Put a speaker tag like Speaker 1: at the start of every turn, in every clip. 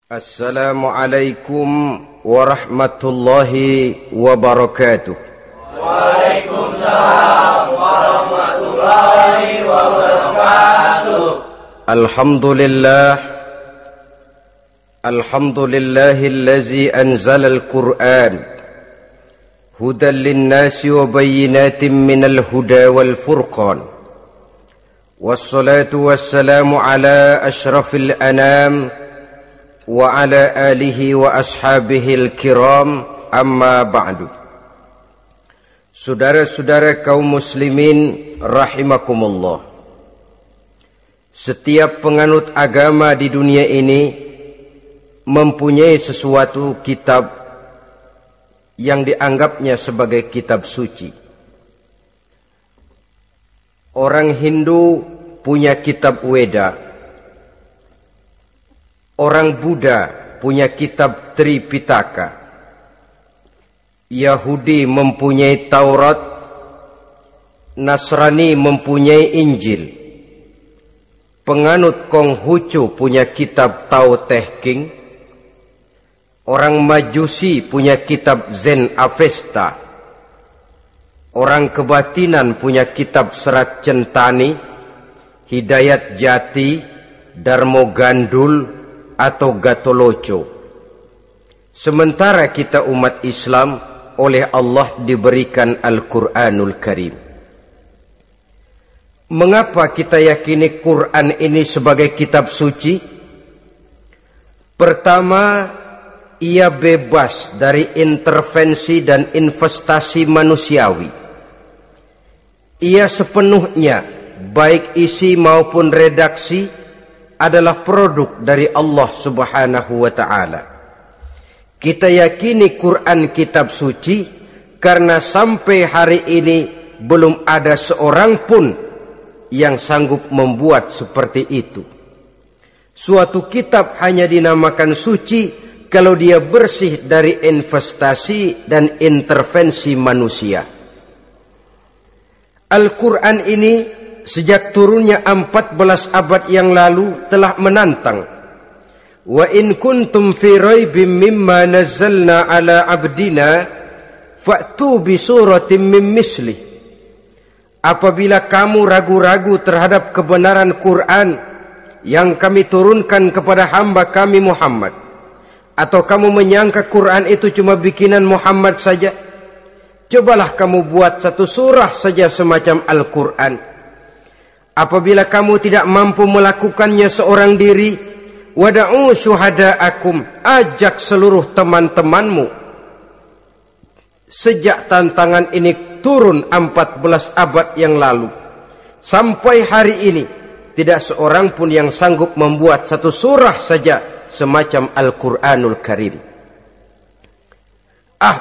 Speaker 1: Assalamualaikum warahmatullahi wabarakatuh.
Speaker 2: Waalaikumsalam warahmatullahi wabarakatuh.
Speaker 1: Alhamdulillahillazi anzala al-Qur'an hudan linnasi wa bayyinatin minal huda wal furqan. Wassalatu wassalamu ala ashrafil anam wa ala alihi wa ashabihil kiram, amma ba'du. Saudara-saudara kaum muslimin rahimakumullah, setiap penganut agama di dunia ini mempunyai sesuatu kitab yang dianggapnya sebagai kitab suci. Orang Hindu punya kitab Weda, orang Buddha punya kitab Tripitaka, Yahudi mempunyai Taurat, Nasrani mempunyai Injil, penganut Konghucu punya kitab Tao Te Ching, orang Majusi punya kitab Zen Avesta, orang kebatinan punya kitab Serat Centani, Hidayat Jati, Darmo Gandul, atau Gatoloco. Sementara kita umat Islam oleh Allah diberikan Al-Quranul Karim. Mengapa kita yakini Quran ini sebagai kitab suci? Pertama, ia bebas dari intervensi dan investasi manusiawi. Ia sepenuhnya, baik isi maupun redaksi, adalah produk dari Allah Subhanahu wa ta'ala. Kita yakini Quran kitab suci karena sampai hari ini belum ada seorang pun yang sanggup membuat seperti itu. Suatu kitab hanya dinamakan suci kalau dia bersih dari investasi dan intervensi manusia. Al-Quran ini sejak turunnya 14 abad yang lalu telah menantang. Wa in kuntum fi raibim mimma nazzalna ala abdina fa'tu bi suratin min misli. Apabila kamu ragu-ragu terhadap kebenaran Quran yang kami turunkan kepada hamba kami Muhammad, atau kamu menyangka Quran itu cuma bikinan Muhammad saja, cobalah kamu buat satu surah saja semacam Al-Quran. Apabila kamu tidak mampu melakukannya seorang diri, wada'u syuhada'akum, ajak seluruh teman-temanmu. Sejak tantangan ini turun 14 abad yang lalu, sampai hari ini tidak seorang pun yang sanggup membuat satu surah saja semacam Al-Quranul Karim.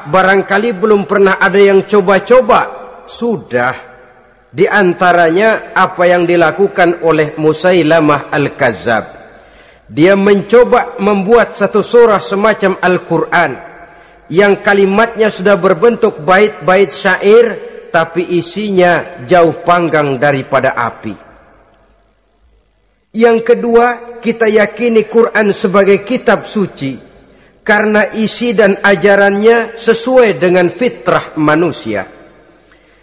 Speaker 1: Barangkali belum pernah ada yang coba-coba. Sudah. Di antaranya apa yang dilakukan oleh Musailamah Al-Kazzab. Dia mencoba membuat satu surah semacam Al-Quran yang kalimatnya sudah berbentuk bait-bait syair, tapi isinya jauh panggang daripada api. Yang kedua, kita yakini Quran sebagai kitab suci karena isi dan ajarannya sesuai dengan fitrah manusia.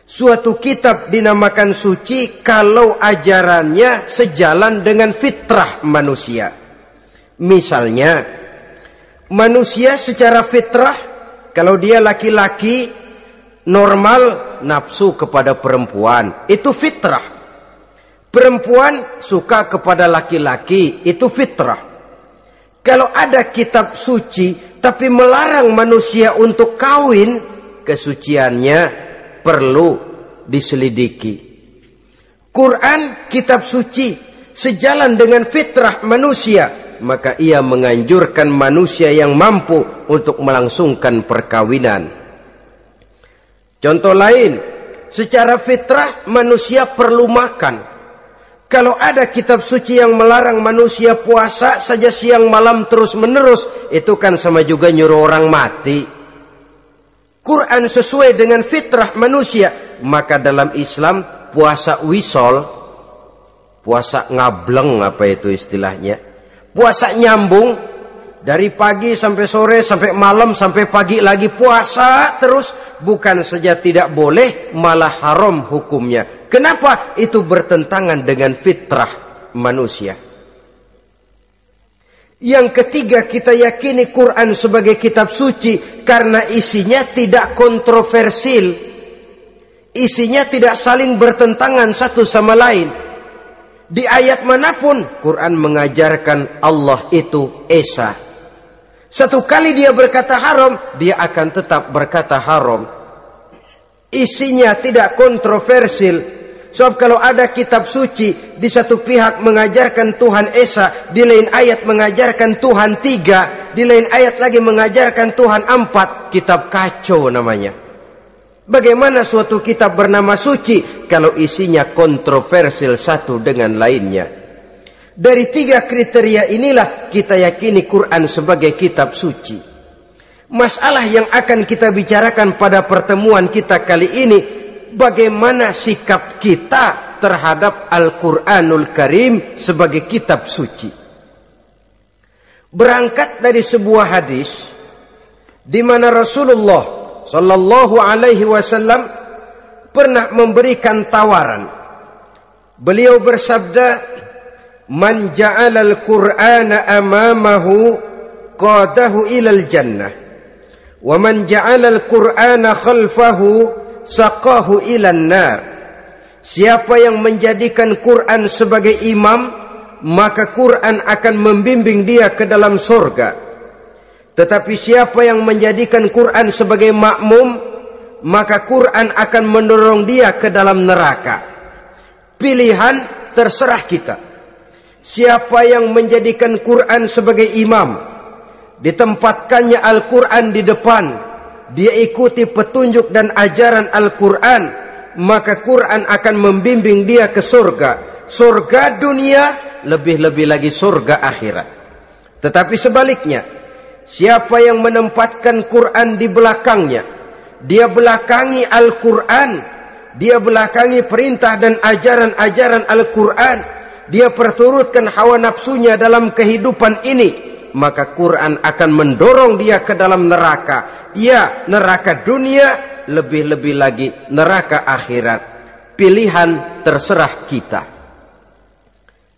Speaker 1: Suatu kitab dinamakan suci kalau ajarannya sejalan dengan fitrah manusia. Misalnya, manusia secara fitrah, kalau dia laki-laki normal nafsu kepada perempuan, itu fitrah. Perempuan suka kepada laki-laki, itu fitrah. Kalau ada kitab suci tapi melarang manusia untuk kawin, kesuciannya perlu diselidiki. Quran kitab suci sejalan dengan fitrah manusia, maka ia menganjurkan manusia yang mampu untuk melangsungkan perkawinan. Contoh lain, secara fitrah manusia perlu makan. Kalau ada kitab suci yang melarang manusia puasa saja siang malam terus menerus, itu kan sama juga nyuruh orang mati. Quran sesuai dengan fitrah manusia, maka dalam Islam puasa wisol, puasa ngableng apa itu istilahnya, puasa nyambung, Dari pagi sampai sore, sampai malam, sampai pagi lagi puasa terus. Bukan saja tidak boleh, malah haram hukumnya. Kenapa? Itu bertentangan dengan fitrah manusia. Yang ketiga, kita yakini Quran sebagai kitab suci karena isinya tidak kontroversial. Isinya tidak saling bertentangan satu sama lain. Di ayat manapun Quran mengajarkan Allah itu Esa. Satu kali dia berkata haram, dia akan tetap berkata haram. Isinya tidak kontroversial. Sebab kalau ada kitab suci, di satu pihak mengajarkan Tuhan Esa, di lain ayat mengajarkan Tuhan 3, di lain ayat lagi mengajarkan Tuhan 4, kitab kacau namanya. Bagaimana suatu kitab bernama suci kalau isinya kontroversial satu dengan lainnya? Dari 3 kriteria inilah kita yakini Quran sebagai kitab suci. Masalah yang akan kita bicarakan pada pertemuan kita kali ini, bagaimana sikap kita terhadap Al-Quranul Karim sebagai kitab suci. Berangkat dari sebuah hadis di mana Rasulullah sallallahu alaihi wasallam pernah memberikan tawaran. Beliau bersabda, "Man ja'ala al-Qur'ana amamahu qadahu ilal jannah, wa man ja'ala al-Qur'ana khalfahu saqahu ilan nar." Siapa yang menjadikan Quran sebagai imam, maka Quran akan membimbing dia ke dalam surga. Tetapi siapa yang menjadikan Quran sebagai makmum, maka Quran akan mendorong dia ke dalam neraka. Pilihan terserah kita. Siapa yang menjadikan Quran sebagai imam, ditempatkannya Al-Quran di depan, dia ikuti petunjuk dan ajaran Al-Quran, maka Quran akan membimbing dia ke surga. Surga dunia, lebih-lebih lagi surga akhirat. Tetapi sebaliknya, siapa yang menempatkan Quran di belakangnya, dia belakangi Al-Quran, dia belakangi perintah dan ajaran-ajaran Al-Quran, dia perturutkan hawa nafsunya dalam kehidupan ini, maka Quran akan mendorong dia ke dalam neraka. Ya, neraka dunia, lebih-lebih lagi neraka akhirat. Pilihan terserah kita.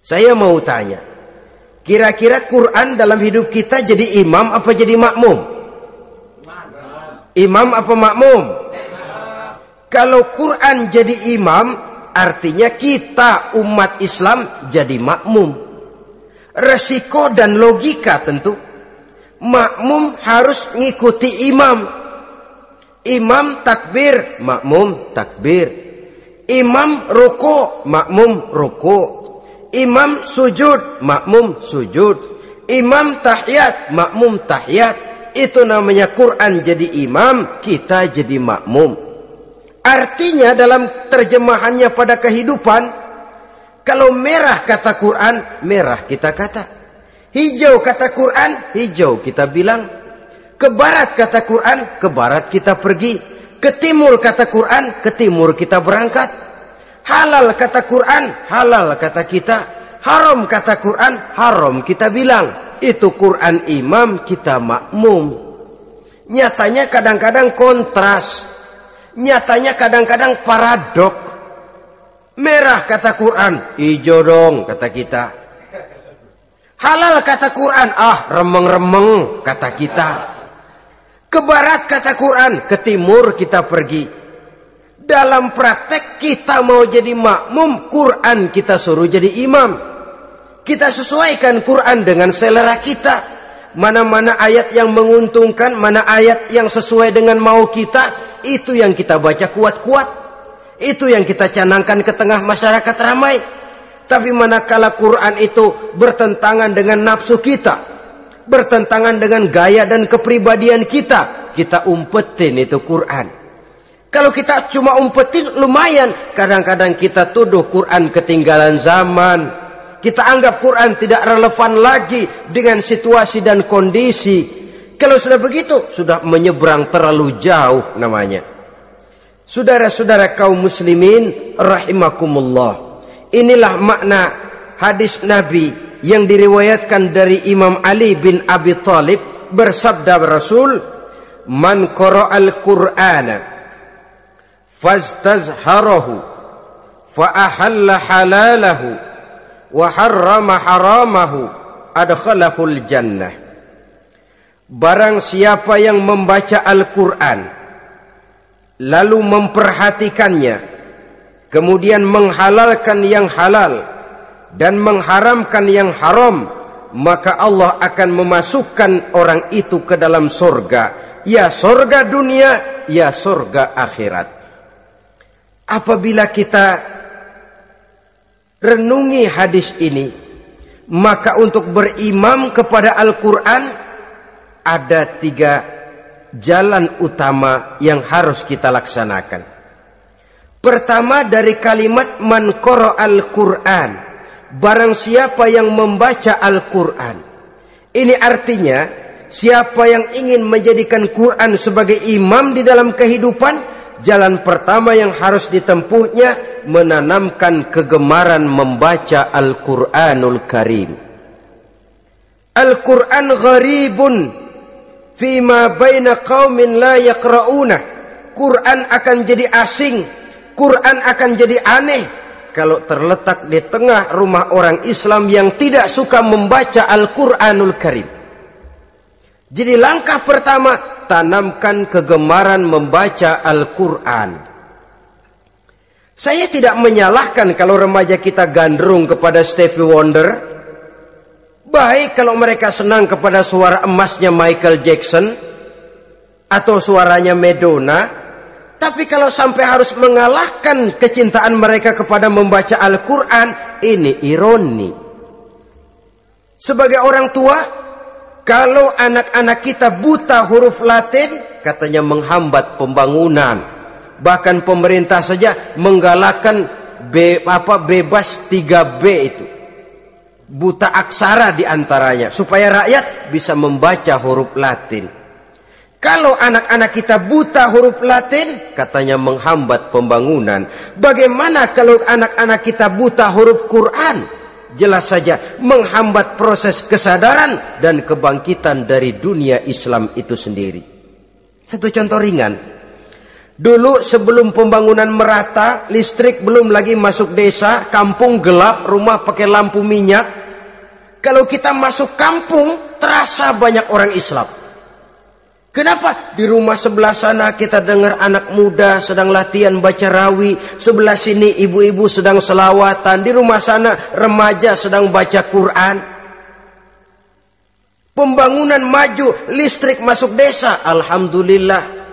Speaker 1: Saya mau tanya, kira-kira Quran dalam hidup kita jadi imam apa jadi makmum? Imam apa makmum? Kalau Quran jadi imam, artinya kita umat Islam jadi makmum. Resiko dan logika tentu. Makmum harus ngikuti imam. Imam takbir, makmum takbir. Imam ruku, makmum ruku. Imam sujud, makmum sujud. Imam tahiyat, makmum tahiyat. Itu namanya Quran jadi imam, kita jadi makmum. Artinya dalam terjemahannya pada kehidupan, kalau merah kata Quran, merah kita kata. Hijau kata Quran, hijau kita bilang. Ke barat kata Quran, ke barat kita pergi. Ke timur kata Quran, ke timur kita berangkat. Halal kata Quran, halal kata kita. Haram kata Quran, haram kita bilang. Itu Quran imam, kita makmum. Nyatanya kadang-kadang kontras. Nyatanya kadang-kadang paradok. Merah kata Quran, hijau dong kata kita. Halal kata Quran, remeng-remeng kata kita. Ke barat kata Quran, ke timur kita pergi. Dalam praktek kita mau jadi makmum, Quran kita suruh jadi imam. Kita sesuaikan Quran dengan selera kita. Mana-mana ayat yang menguntungkan, mana ayat yang sesuai dengan mau kita, itu yang kita baca kuat-kuat. Itu yang kita canangkan ke tengah masyarakat ramai. Tapi manakala Quran itu bertentangan dengan nafsu kita, bertentangan dengan gaya dan kepribadian kita, kita umpetin itu Quran. Kalau kita cuma umpetin lumayan, kadang-kadang kita tuduh Quran ketinggalan zaman. Kita anggap Quran tidak relevan lagi dengan situasi dan kondisi. Kalau sudah begitu, sudah menyeberang terlalu jauh namanya. Saudara-saudara kaum muslimin rahimakumullah. Inilah makna hadis Nabi yang diriwayatkan dari Imam Ali bin Abi Thalib, bersabda Rasul, "Man qara'al Qur'ana fastazharahu fa ahalla halalahu wa harrama haramahu adkhalahul jannah." Barang siapa yang membaca Al-Quran lalu memperhatikannya, kemudian menghalalkan yang halal dan mengharamkan yang haram, maka Allah akan memasukkan orang itu ke dalam surga, ya surga dunia, ya surga akhirat. Apabila kita renungi hadis ini, maka untuk berimam kepada Al-Quran ada 3 jalan utama yang harus kita laksanakan. Pertama, dari kalimat man qara'al Qur'an, barang siapa yang membaca Al-Quran. Ini artinya siapa yang ingin menjadikan Quran sebagai imam di dalam kehidupan, jalan pertama yang harus ditempuhnya menanamkan kegemaran membaca Al-Quranul Karim. Al-Quran gharibun fima baina qaumin la yaqra'una. Quran akan jadi asing, Quran akan jadi aneh kalau terletak di tengah rumah orang Islam yang tidak suka membaca Al-Quranul Karim. Jadi langkah pertama, tanamkan kegemaran membaca Al-Quran. Saya tidak menyalahkan kalau remaja kita gandrung kepada Stevie Wonder. Baik kalau mereka senang kepada suara emasnya Michael Jackson atau suaranya Madonna. Tapi kalau sampai harus mengalahkan kecintaan mereka kepada membaca Al-Quran, ini ironi. Sebagai orang tua, kalau anak-anak kita buta huruf Latin, katanya menghambat pembangunan. Bahkan pemerintah saja menggalakkan bebas 3B itu. Buta aksara diantaranya, supaya rakyat bisa membaca huruf Latin. Kalau anak-anak kita buta huruf Latin, katanya menghambat pembangunan. Bagaimana kalau anak-anak kita buta huruf Quran? Jelas saja menghambat proses kesadaran dan kebangkitan dari dunia Islam itu sendiri. Satu contoh ringan. Dulu sebelum pembangunan merata, listrik belum lagi masuk desa, kampung gelap, rumah pakai lampu minyak. Kalau kita masuk kampung, terasa banyak orang Islam. Kenapa? Di rumah sebelah sana kita dengar anak muda sedang latihan baca rawi, sebelah sini ibu-ibu sedang selawatan, di rumah sana remaja sedang baca Quran. Pembangunan maju, listrik masuk desa, alhamdulillah.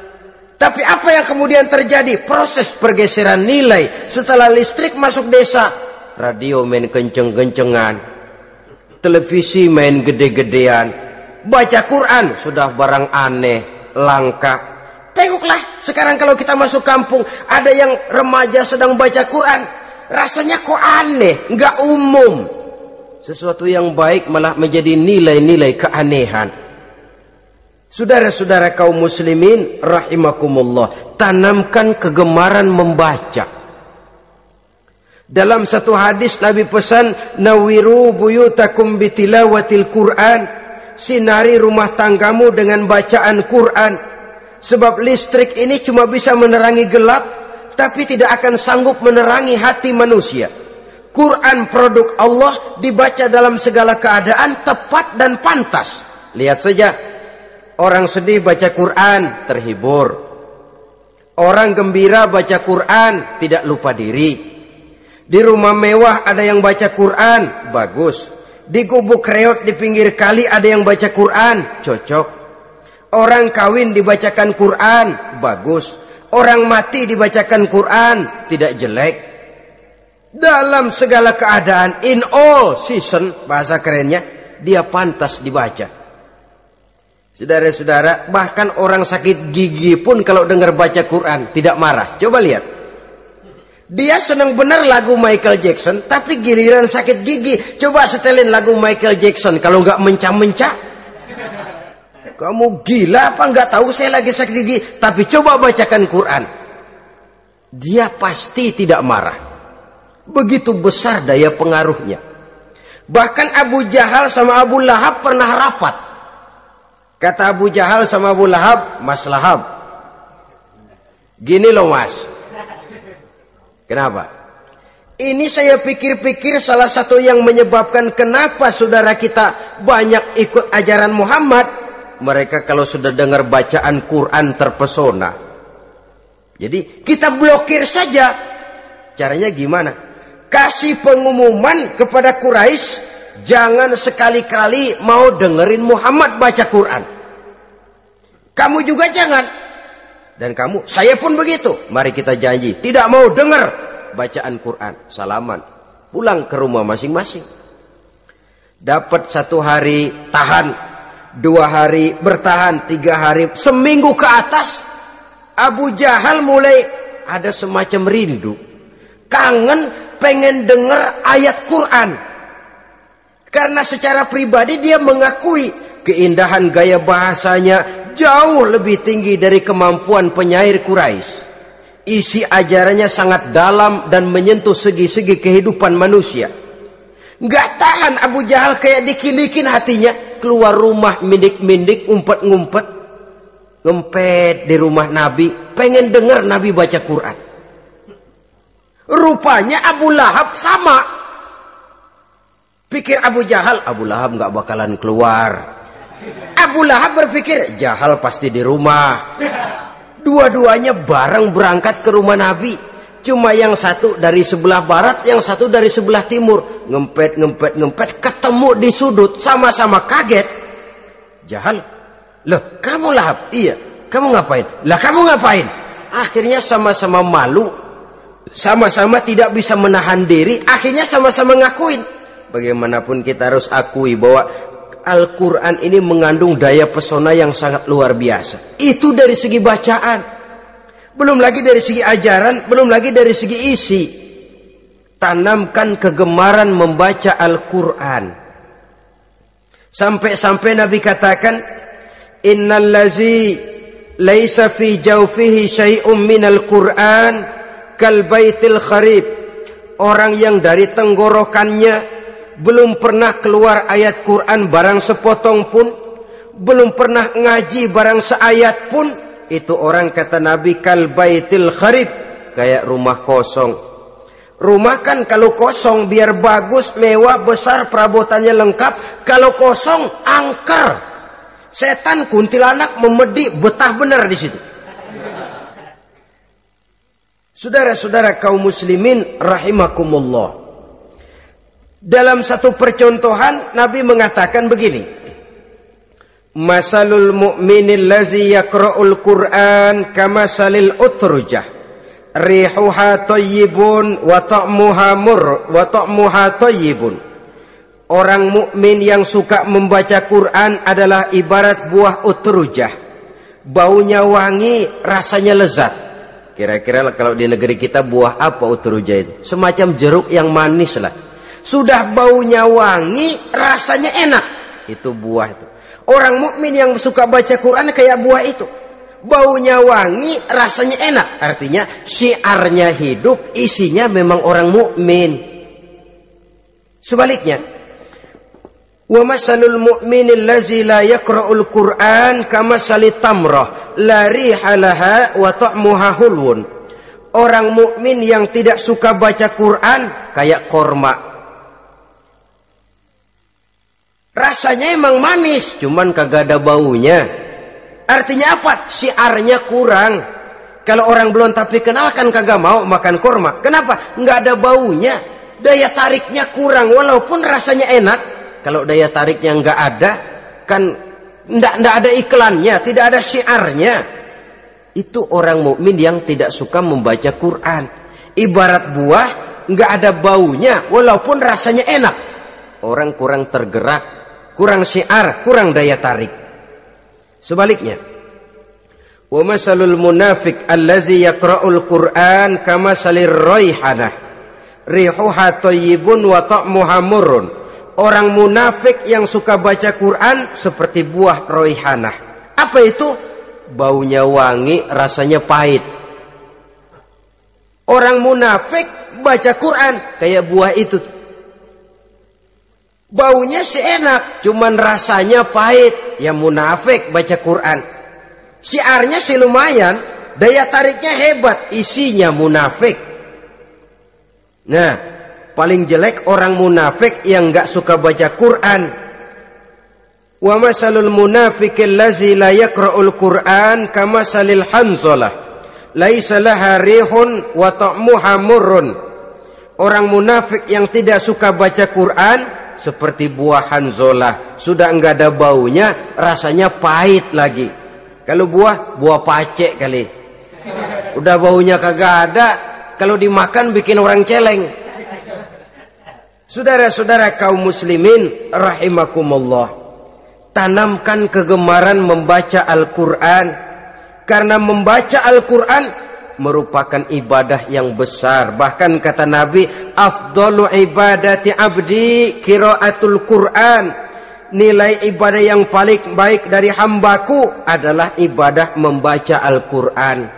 Speaker 1: Tapi apa yang kemudian terjadi? Proses pergeseran nilai. Setelah listrik masuk desa, radio main kenceng-kencengan, televisi main gede-gedean, baca Quran sudah barang aneh, langka. Tengoklah sekarang kalau kita masuk kampung, ada yang remaja sedang baca Quran, rasanya kok aneh, nggak umum. Sesuatu yang baik malah menjadi nilai-nilai keanehan. Saudara-saudara kaum muslimin rahimakumullah, tanamkan kegemaran membaca. Dalam satu hadis Nabi pesan, nawiru buyutakum bitilawatil Quran, sinari rumah tanggamu dengan bacaan Quran. Sebab listrik ini cuma bisa menerangi gelap, tapi tidak akan sanggup menerangi hati manusia. Quran produk Allah, dibaca dalam segala keadaan, tepat dan pantas. Lihat saja, orang sedih baca Quran, terhibur. Orang gembira baca Quran, tidak lupa diri. Di rumah mewah ada yang baca Quran, bagus. Di gubuk reot di pinggir kali ada yang baca Quran, cocok. Orang kawin dibacakan Quran, bagus. Orang mati dibacakan Quran, tidak jelek. Dalam segala keadaan, in all season, bahasa kerennya, dia pantas dibaca. Saudara-saudara, bahkan orang sakit gigi pun kalau dengar baca Quran tidak marah. Coba lihat. Dia senang benar lagu Michael Jackson, tapi giliran sakit gigi, coba setelin lagu Michael Jackson, kalau nggak mencah-mencah. Kamu gila apa nggak tahu saya lagi sakit gigi, tapi coba bacakan Quran. Dia pasti tidak marah. Begitu besar daya pengaruhnya. Bahkan Abu Jahal sama Abu Lahab pernah rapat. Kata Abu Jahal sama Abu Lahab, Mas Lahab, gini loh mas. Kenapa? Ini saya pikir-pikir salah satu yang menyebabkan kenapa saudara kita banyak ikut ajaran Muhammad. Mereka kalau sudah dengar bacaan Quran terpesona. Jadi kita blokir saja. Caranya gimana? Kasih pengumuman kepada Quraisy, jangan sekali-kali mau dengerin Muhammad baca Quran. Kamu juga jangan. Dan kamu, saya pun begitu. Mari kita janji, tidak mau dengar bacaan Quran. Salaman, pulang ke rumah masing-masing. Dapat 1 hari tahan, 2 hari bertahan, 3 hari, seminggu ke atas, Abu Jahal mulai ada semacam rindu, kangen, pengen dengar ayat Quran. Karena secara pribadi dia mengakui keindahan gaya bahasanya jauh lebih tinggi dari kemampuan penyair Quraisy. Isi ajarannya sangat dalam dan menyentuh segi-segi kehidupan manusia. Nggak tahan Abu Jahal, kayak dikilikin hatinya. Keluar rumah mindik-mindik, ngumpet-ngumpet, ngempet di rumah Nabi, pengen dengar Nabi baca Quran. Rupanya Abu Lahab sama. Pikir Abu Jahal, Abu Lahab nggak bakalan keluar. Abu Lahab berpikir, Jahal pasti di rumah. Dua-duanya bareng berangkat ke rumah Nabi. Cuma yang satu dari sebelah barat, yang satu dari sebelah timur. Ngempet, ketemu di sudut, sama-sama kaget. Jahal, loh kamu Lahab? Iya, kamu ngapain? Lah kamu ngapain? Akhirnya sama-sama malu, sama-sama tidak bisa menahan diri. Akhirnya sama-sama ngakuin. Bagaimanapun kita harus akui bahwa Al-Quran ini mengandung daya pesona yang sangat luar biasa. Itu dari segi bacaan. Belum lagi dari segi ajaran, belum lagi dari segi isi. Tanamkan kegemaran membaca Al-Quran. Sampai-sampai Nabi katakan, Innallazi laisa fi jawfihi syai'um minal Quran kal baitil kharib. Orang yang dari tenggorokannya belum pernah keluar ayat Quran barang sepotong pun, belum pernah ngaji barang seayat pun, itu orang kata Nabi kal baitil kharib, kayak rumah kosong. Rumah kan kalau kosong biar bagus, mewah, besar, perabotannya lengkap. Kalau kosong angker, setan kuntilanak memedi, betah benar di situ. Saudara-saudara kaum muslimin rahimakumullah, dalam satu percontohan Nabi mengatakan begini, Masalul mu'minil lazi yaqra'ul Qur'an kamasalil utrujah rihuha thayyibun wa ta'muha thayyibun. Orang mukmin yang suka membaca Quran adalah ibarat buah utrujah, baunya wangi, rasanya lezat. Kira-kira kalau di negeri kita buah apa utrujah itu? Semacam jeruk yang manis lah. Sudah baunya wangi, rasanya enak. Itu buah itu. Orang mukmin yang suka baca Quran kayak buah itu. Baunya wangi, rasanya enak. Artinya syiarnya hidup, isinya memang orang mukmin. Sebaliknya, wa masalul mu'minil lazi la yaqra'ul Qur'an kamasalit tamrah la riha laha wa ta'muha hulwun. Orang mukmin yang tidak suka baca Quran kayak korma. Rasanya emang manis, cuman kagak ada baunya. Artinya apa? Syiarnya kurang. Kalau orang belum tapi kenal kan kagak mau makan kurma. Kenapa? Nggak ada baunya. Daya tariknya kurang, walaupun rasanya enak. Kalau daya tariknya nggak ada, kan nggak ada iklannya, tidak ada syiarnya. Itu orang mukmin yang tidak suka membaca Quran. Ibarat buah, nggak ada baunya, walaupun rasanya enak. Orang kurang tergerak, kurang syiar, kurang daya tarik. Sebaliknya, wa masalul munafiq allazi yaqra'ul Qur'an kama salir raihanah rihuha thayyibun wa ta'muha murrun. Orang munafik yang suka baca Quran seperti buah raihanah. Apa itu? Baunya wangi, rasanya pahit. Orang munafik baca Quran kayak buah itu. Baunya sih enak, cuman rasanya pahit. Ya munafik baca Quran. Syiarnya sih lumayan, daya tariknya hebat, isinya munafik. Nah, paling jelek orang munafik yang gak suka baca Quran. Wa masalul munafiqil ladzi la yaqra'ul Qur'an kamasalil hanzalah laisa laha rihun wa ta'muha murrun. Orang munafik yang tidak suka baca Quran seperti buah hanzalah, sudah enggak ada baunya, rasanya pahit lagi. Kalau buah pacek kali. Udah baunya kagak ada, kalau dimakan bikin orang celeng. Saudara-saudara kaum muslimin rahimakumullah, tanamkan kegemaran membaca Al-Quran, karena membaca Al-Quran merupakan ibadah yang besar. Bahkan kata Nabi, afdalu ibadati abdi qiraatul Quran. Nilai ibadah yang paling baik dari hambaku adalah ibadah membaca Al-Quran.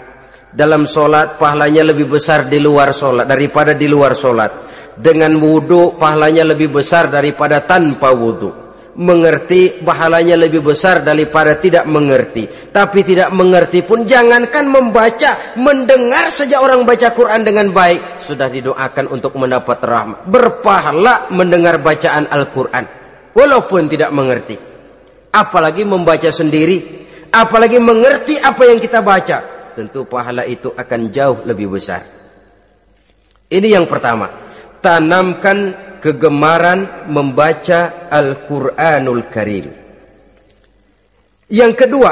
Speaker 1: Dalam solat pahalanya lebih besar di luar solat daripada di luar solat. Dengan wudu pahalanya lebih besar daripada tanpa wudu. Mengerti pahalanya lebih besar daripada tidak mengerti. Tapi tidak mengerti pun jangankan membaca, mendengar saja orang baca Quran dengan baik sudah didoakan untuk mendapat rahmat. Berpahala mendengar bacaan Al-Quran walaupun tidak mengerti. Apalagi membaca sendiri, apalagi mengerti apa yang kita baca, tentu pahala itu akan jauh lebih besar. Ini yang pertama, tanamkan kegemaran membaca Al-Quranul Karim. Yang kedua,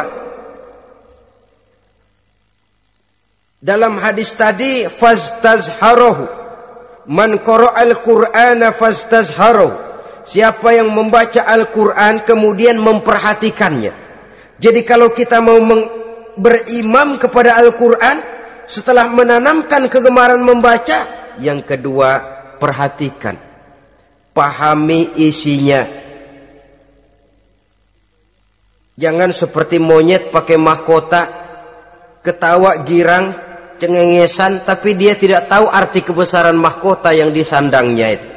Speaker 1: dalam hadis tadi, fastazharahu, man qara'al Qur'ana fastazharahu. Siapa yang membaca Al-Quran kemudian memperhatikannya. Jadi kalau kita mau berimam kepada Al-Quran, setelah menanamkan kegemaran membaca, yang kedua, perhatikan, pahami isinya. Jangan seperti monyet pakai mahkota, ketawa girang, cengengesan, tapi dia tidak tahu arti kebesaran mahkota yang disandangnya itu.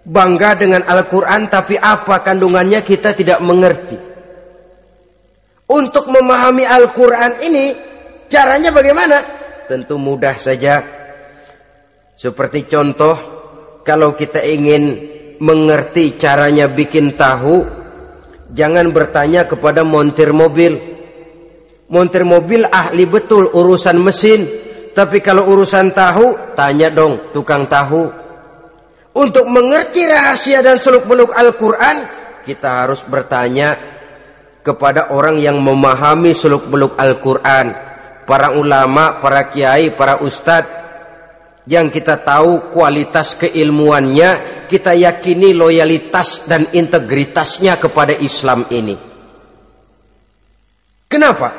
Speaker 1: Bangga dengan Al-Quran, tapi apa kandungannya kita tidak mengerti. Untuk memahami Al-Quran ini, caranya bagaimana? Tentu mudah saja. Seperti contoh, kalau kita ingin mengerti caranya bikin tahu, jangan bertanya kepada montir mobil. Montir mobil ahli betul urusan mesin, tapi kalau urusan tahu, tanya dong tukang tahu. Untuk mengerti rahasia dan seluk-beluk Al-Quran, kita harus bertanya kepada orang yang memahami seluk-beluk Al-Quran. Para ulama, para kiai, para ustadz, yang kita tahu kualitas keilmuannya, kita yakini loyalitas dan integritasnya kepada Islam ini. Kenapa?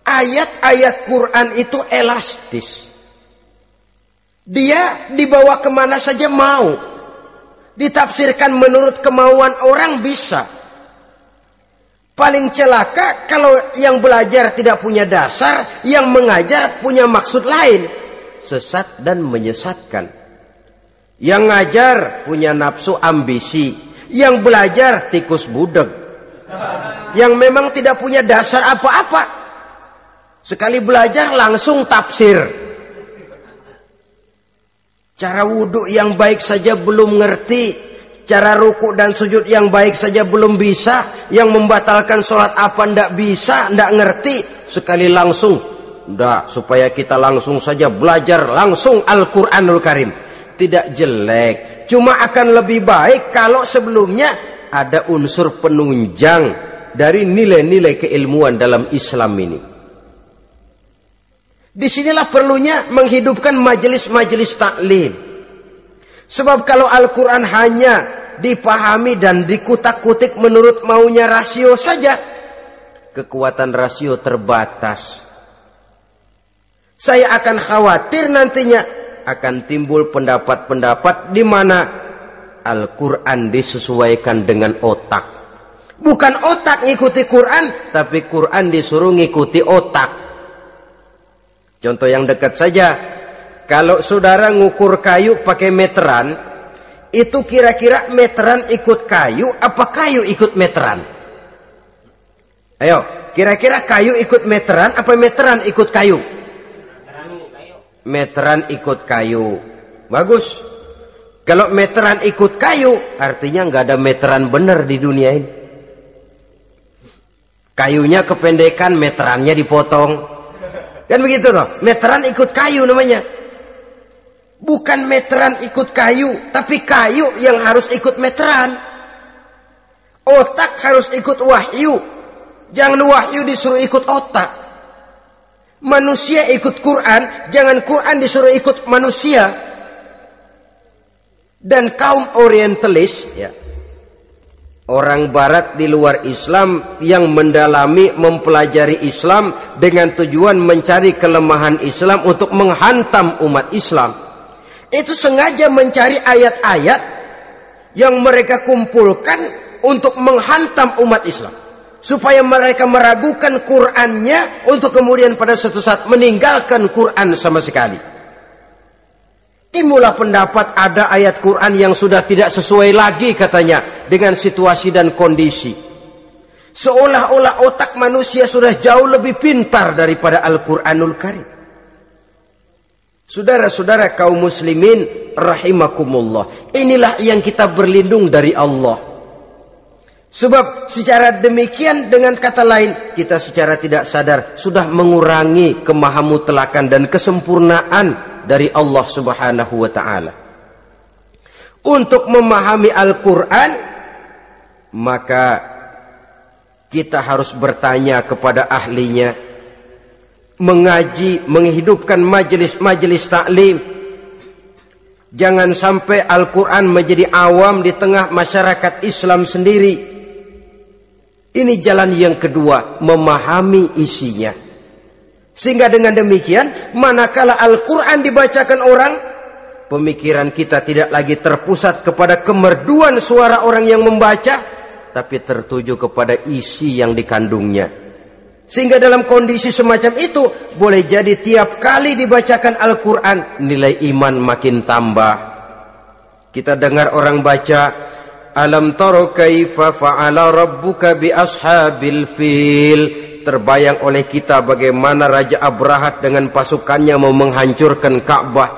Speaker 1: Ayat-ayat Quran itu elastis. Dia dibawa kemana saja mau. Ditafsirkan menurut kemauan orang bisa. Paling celaka kalau yang belajar tidak punya dasar, yang mengajar punya maksud lain. Sesat dan menyesatkan. Yang ngajar punya nafsu ambisi, yang belajar tikus budeg, yang memang tidak punya dasar apa-apa. Sekali belajar langsung tafsir. Cara wudhu yang baik saja belum ngerti, cara ruku dan sujud yang baik saja belum bisa, yang membatalkan sholat apa ndak bisa, ndak ngerti. Sekali langsung, ndak, supaya kita langsung saja belajar langsung Al-Quranul Karim. Tidak jelek, cuma akan lebih baik kalau sebelumnya ada unsur penunjang dari nilai-nilai keilmuan dalam Islam ini. Disinilah perlunya menghidupkan majelis-majelis taklim. Sebab kalau Al-Quran hanya dipahami dan dikutak-kutik menurut maunya rasio saja, kekuatan rasio terbatas. Saya akan khawatir nantinya akan timbul pendapat-pendapat di mana Al-Quran disesuaikan dengan otak. Bukan otak ngikuti Quran, tapi Quran disuruh ngikuti otak. Contoh yang dekat saja, kalau saudara ngukur kayu pakai meteran, itu kira-kira meteran ikut kayu apa kayu ikut meteran? Ayo, kira-kira kayu ikut meteran apa meteran ikut kayu? Meteran ikut kayu. Bagus. Kalau meteran ikut kayu, artinya nggak ada meteran benar di dunia ini. Kayunya kependekan, meterannya dipotong. Kan begitu toh? Meteran ikut kayu namanya. Bukan meteran ikut kayu, tapi kayu yang harus ikut meteran. Otak harus ikut wahyu. Jangan wahyu disuruh ikut otak. Manusia ikut Quran, jangan Quran disuruh ikut manusia. Dan kaum orientalis, ya, orang barat di luar Islam yang mendalami, mempelajari Islam dengan tujuan mencari kelemahan Islam untuk menghantam umat Islam, itu sengaja mencari ayat-ayat yang mereka kumpulkan untuk menghantam umat Islam, supaya mereka meragukan Qur'annya untuk kemudian pada suatu saat meninggalkan Qur'an sama sekali. Timbullah pendapat ada ayat Quran yang sudah tidak sesuai lagi katanya dengan situasi dan kondisi. Seolah-olah otak manusia sudah jauh lebih pintar daripada Al-Quranul Karim. Saudara-saudara kaum muslimin rahimakumullah, inilah yang kita berlindung dari Allah. Sebab secara demikian, dengan kata lain, kita secara tidak sadar sudah mengurangi kemahamutlakan dan kesempurnaan dari Allah Subhanahu wa ta'ala. Untuk memahami Al-Quran, maka kita harus bertanya kepada ahlinya, mengaji, menghidupkan majelis-majelis taklim. Jangan sampai Al-Quran menjadi awam di tengah masyarakat Islam sendiri. Ini jalan yang kedua, memahami isinya. Sehingga dengan demikian, manakala Al-Quran dibacakan orang, pemikiran kita tidak lagi terpusat kepada kemerduan suara orang yang membaca, tapi tertuju kepada isi yang dikandungnya. Sehingga dalam kondisi semacam itu, boleh jadi tiap kali dibacakan Al-Quran, nilai iman makin tambah. Kita dengar orang baca, Alam taro kaifa fa'ala rabbuka bi ashabil fil. Terbayang oleh kita bagaimana Raja Abrahat dengan pasukannya mau menghancurkan Ka'bah.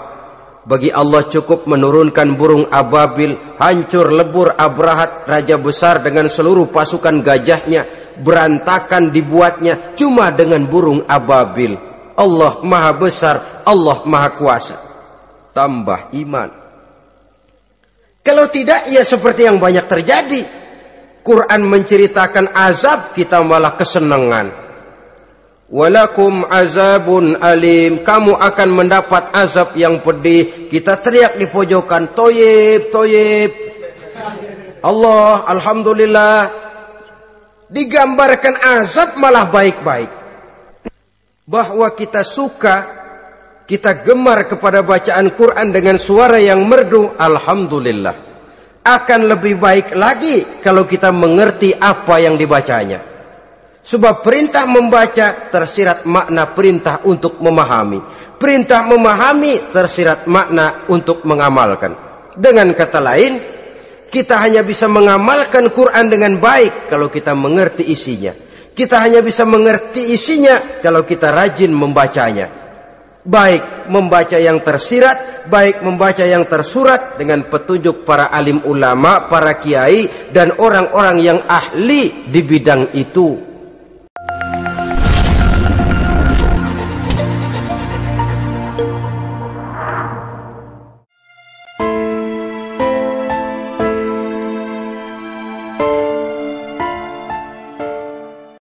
Speaker 1: Bagi Allah cukup menurunkan burung ababil, hancur lebur Abrahat, raja besar dengan seluruh pasukan gajahnya, berantakan dibuatnya cuma dengan burung ababil. Allah maha besar, Allah maha kuasa. Tambah iman. Kalau tidak, ya seperti yang banyak terjadi. Quran menceritakan azab, kita malah kesenangan. Walakum azabun alim, kamu akan mendapat azab yang pedih. Kita teriak di pojokan, toyib, toyib. Allah, alhamdulillah. Digambarkan azab malah baik-baik. Bahwa kita suka, kita gemar kepada bacaan Quran dengan suara yang merdu, alhamdulillah. Akan lebih baik lagi kalau kita mengerti apa yang dibacanya. Sebab perintah membaca tersirat makna perintah untuk memahami. Perintah memahami tersirat makna untuk mengamalkan. Dengan kata lain, kita hanya bisa mengamalkan Quran dengan baik kalau kita mengerti isinya. Kita hanya bisa mengerti isinya kalau kita rajin membacanya. Baik membaca yang tersirat, baik membaca yang tersurat dengan petunjuk para alim ulama, para kiai, dan orang-orang yang ahli di bidang itu.